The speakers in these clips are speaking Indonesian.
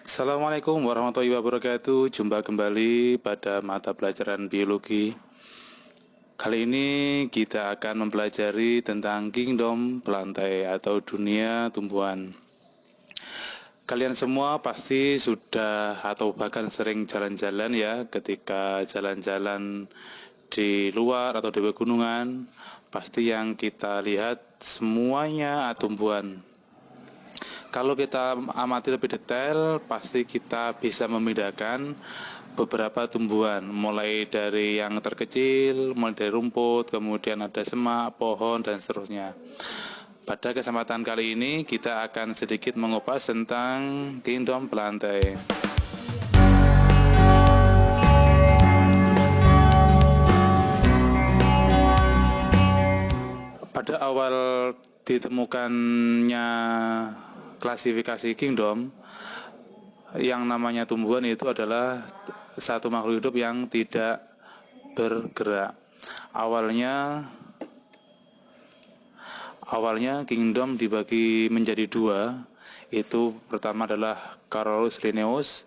Assalamualaikum warahmatullahi wabarakatuh. Jumpa kembali pada mata pelajaran biologi. Kali ini kita akan mempelajari tentang kingdom plantae atau dunia tumbuhan. Kalian semua pasti sudah atau bahkan sering jalan-jalan ya, ketika jalan-jalan di luar atau di pegunungan, pasti yang kita lihat semuanya tumbuhan. Kalau kita amati lebih detail, pasti kita bisa membedakan beberapa tumbuhan, mulai dari yang terkecil, mulai dari rumput, kemudian ada semak, pohon, dan seterusnya. Pada kesempatan kali ini, kita akan sedikit mengupas tentang kingdom plantae. Pada awal ditemukannya klasifikasi kingdom, yang namanya tumbuhan itu adalah satu makhluk hidup yang tidak bergerak. Awalnya kingdom dibagi menjadi dua. Itu pertama adalah Carolus Linnaeus,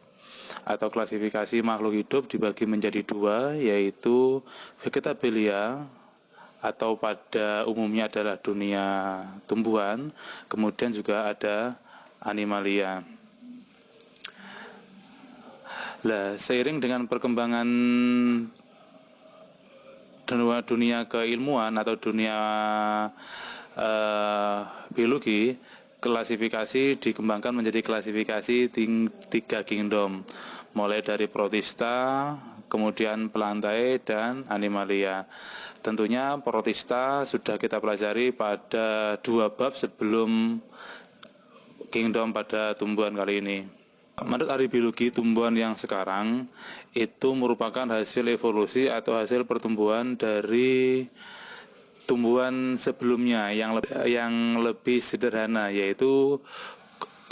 atau klasifikasi makhluk hidup dibagi menjadi dua, yaitu Vegetabilia atau pada umumnya adalah dunia tumbuhan, kemudian juga ada Animalia. Seiring dengan perkembangan dunia keilmuan atau dunia biologi, klasifikasi dikembangkan menjadi klasifikasi tiga kingdom, mulai dari Protista, kemudian Plantae, dan Animalia. Tentunya Protista sudah kita pelajari pada dua bab sebelum kingdom pada tumbuhan kali ini. Menurut ahli biologi, tumbuhan yang sekarang itu merupakan hasil evolusi atau hasil pertumbuhan dari tumbuhan sebelumnya yang lebih sederhana, yaitu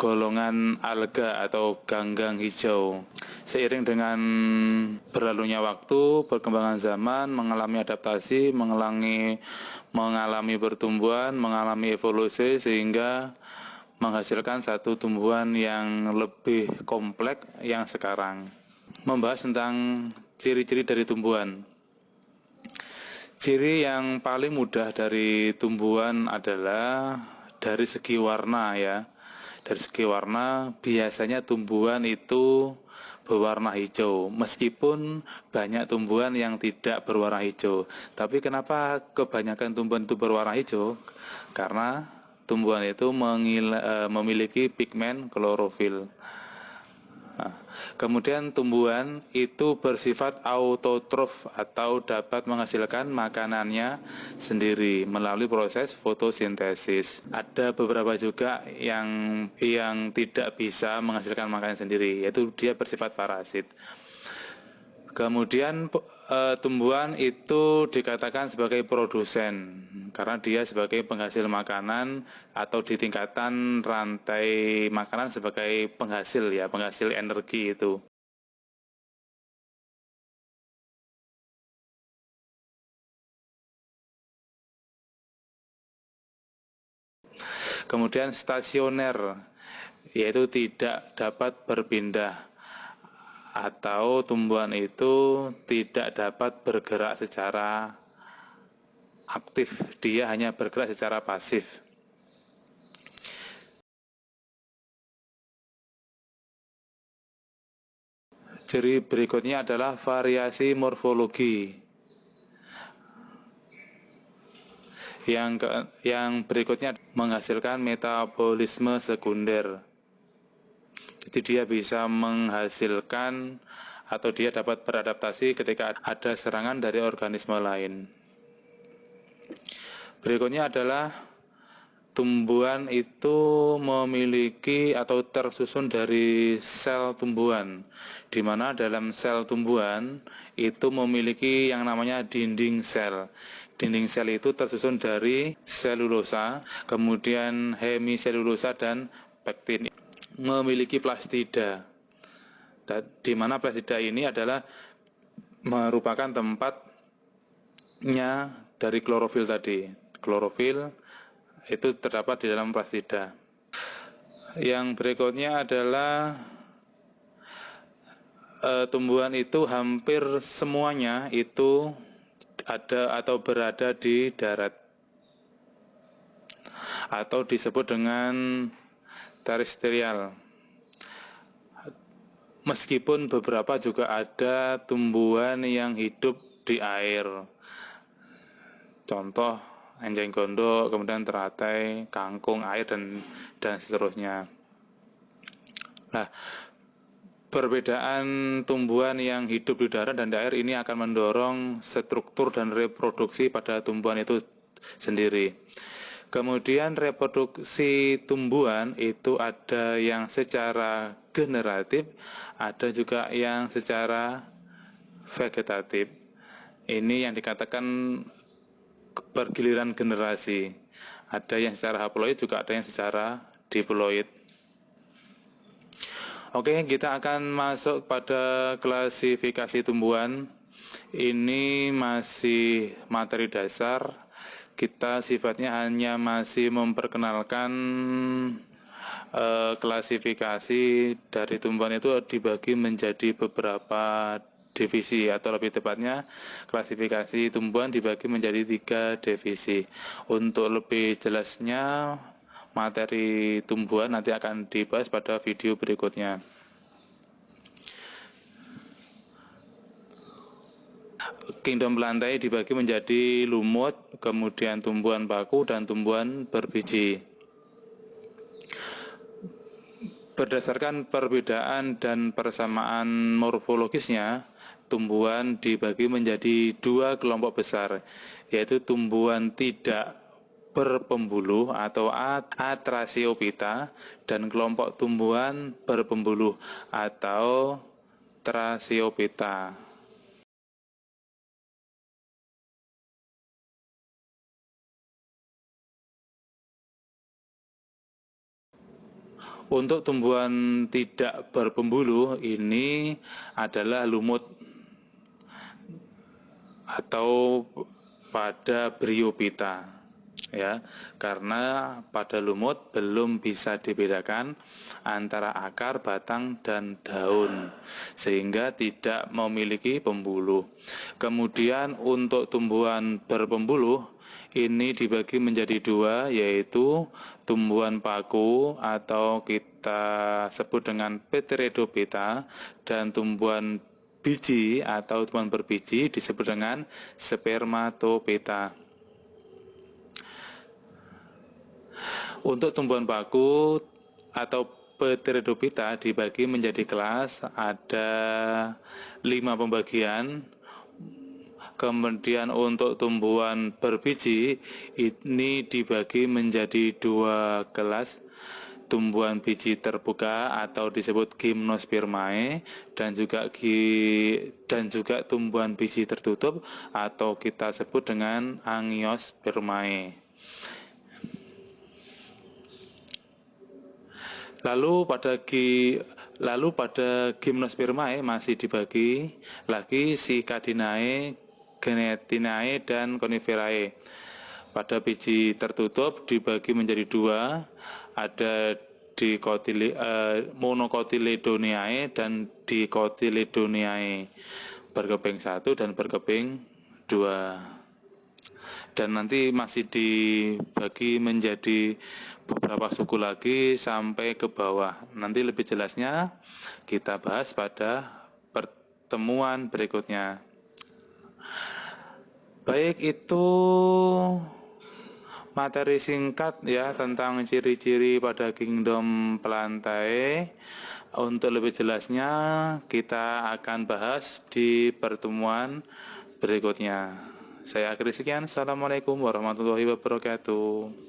golongan alga atau ganggang hijau. Seiring dengan berlalunya waktu, perkembangan zaman, mengalami adaptasi, mengalami pertumbuhan, mengalami evolusi, sehingga menghasilkan satu tumbuhan yang lebih kompleks yang sekarang. Membahas tentang ciri-ciri dari tumbuhan. Ciri yang paling mudah dari tumbuhan adalah dari segi warna ya. Dari segi warna, biasanya tumbuhan itu berwarna hijau, meskipun banyak tumbuhan yang tidak berwarna hijau. Tapi kenapa kebanyakan tumbuhan itu berwarna hijau? Karena tumbuhan itu memiliki pigmen klorofil. Kemudian tumbuhan itu bersifat autotrof atau dapat menghasilkan makanannya sendiri melalui proses fotosintesis. Ada beberapa juga yang tidak bisa menghasilkan makanan sendiri, yaitu dia bersifat parasit. Kemudian tumbuhan itu dikatakan sebagai produsen karena dia sebagai penghasil makanan, atau di tingkatan rantai makanan sebagai penghasil energi itu. Kemudian stasioner, yaitu tidak dapat berpindah, atau tumbuhan itu tidak dapat bergerak secara aktif, dia hanya bergerak secara pasif. Ciri berikutnya adalah variasi morfologi. Yang berikutnya menghasilkan metabolisme sekunder. Jadi dia bisa menghasilkan atau dia dapat beradaptasi ketika ada serangan dari organisme lain. Berikutnya adalah tumbuhan itu memiliki atau tersusun dari sel tumbuhan, di mana dalam sel tumbuhan itu memiliki yang namanya dinding sel. Dinding sel itu tersusun dari selulosa, kemudian hemiselulosa, dan pektin. Memiliki plastida, di mana plastida ini adalah merupakan tempatnya dari klorofil tadi. Klorofil itu terdapat di dalam plastida. Yang berikutnya adalah tumbuhan itu hampir semuanya itu ada atau berada di darat atau disebut dengan terestrial. Meskipun beberapa juga ada tumbuhan yang hidup di air. Contoh enjing gondok, kemudian teratai, kangkung air dan seterusnya. Nah, perbedaan tumbuhan yang hidup di darat dan di air ini akan mendorong struktur dan reproduksi pada tumbuhan itu sendiri. Kemudian reproduksi tumbuhan itu ada yang secara generatif, ada juga yang secara vegetatif. Ini yang dikatakan pergiliran generasi. Ada yang secara haploid, juga ada yang secara diploid. Oke, kita akan masuk pada klasifikasi tumbuhan. Ini masih materi dasar. Kita sifatnya hanya masih memperkenalkan klasifikasi dari tumbuhan itu dibagi menjadi beberapa divisi, atau lebih tepatnya klasifikasi tumbuhan dibagi menjadi 3 divisi. Untuk lebih jelasnya materi tumbuhan nanti akan dibahas pada video berikutnya. Kingdom pelantai dibagi menjadi lumut, kemudian tumbuhan baku, dan tumbuhan berbiji. Berdasarkan perbedaan dan persamaan morfologisnya, tumbuhan dibagi menjadi 2 kelompok besar, yaitu tumbuhan tidak berpembuluh atau Atrasiophyta, dan kelompok tumbuhan berpembuluh atau Thrasiophyta. Untuk tumbuhan tidak berpembuluh ini adalah lumut atau pada Bryophyta, ya, karena pada lumut belum bisa dibedakan antara akar, batang, dan daun, sehingga tidak memiliki pembuluh. Kemudian untuk tumbuhan berpembuluh ini dibagi menjadi 2, yaitu tumbuhan paku atau kita sebut dengan Pteridophyta, dan tumbuhan biji atau tumbuhan berbiji disebut dengan Spermatophyta. Untuk tumbuhan paku atau Pteridophyta dibagi menjadi kelas, ada 5 pembagian. Kemudian untuk tumbuhan berbiji ini dibagi menjadi 2 kelas, tumbuhan biji terbuka atau disebut Gymnospermae, dan juga tumbuhan biji tertutup atau kita sebut dengan Angiospermae. Lalu pada Gymnospermae masih dibagi lagi Cicadinae, Genetinae, dan Coniferae. Pada biji tertutup dibagi menjadi 2, ada Monocotyledoneae dan Dicotyledoneae, berkeping 1 dan berkeping 2. Dan nanti masih dibagi menjadi beberapa suku lagi sampai ke bawah. Nanti lebih jelasnya kita bahas pada pertemuan berikutnya. Baik, itu materi singkat ya tentang ciri-ciri pada kingdom pelantai. Untuk lebih jelasnya kita akan bahas di pertemuan berikutnya. Saya akhiri sekian. Assalamualaikum warahmatullahi wabarakatuh.